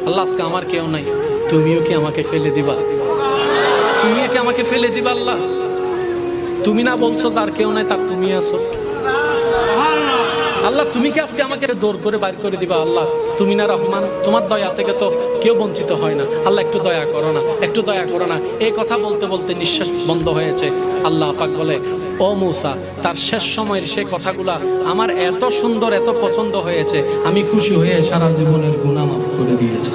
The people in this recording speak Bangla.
আল্লাহ আজকে আমার কেউ নাই, তুমিও কি আমাকে ফেলে দিবা? তুমিও কি আমাকে ফেলে দিবা? আল্লাহ তুমি না বলছো যার কেউ নাই তার তুমি আছো। আল্লাহ তুমি কি আজকে আমাকে দৌড় করে বাইর করে দিবা? আল্লাহ তুমি না রহমান, তোমার দয়া থেকে তো কেউ বঞ্চিত হয় না। আল্লাহ একটু দয়া করো না, একটু দয়া করো না। এই কথা বলতে বলতে নিঃশ্বাস বন্ধ হয়েছে। আল্লাহ পাক বলে, ও মূসা, তার শেষ সময়ের সে কথাগুলা আমার এত সুন্দর, এত পছন্দ হয়েছে, আমি খুশি হয়ে সারা জীবনের গুনাহ মাফ করে দিয়েছি।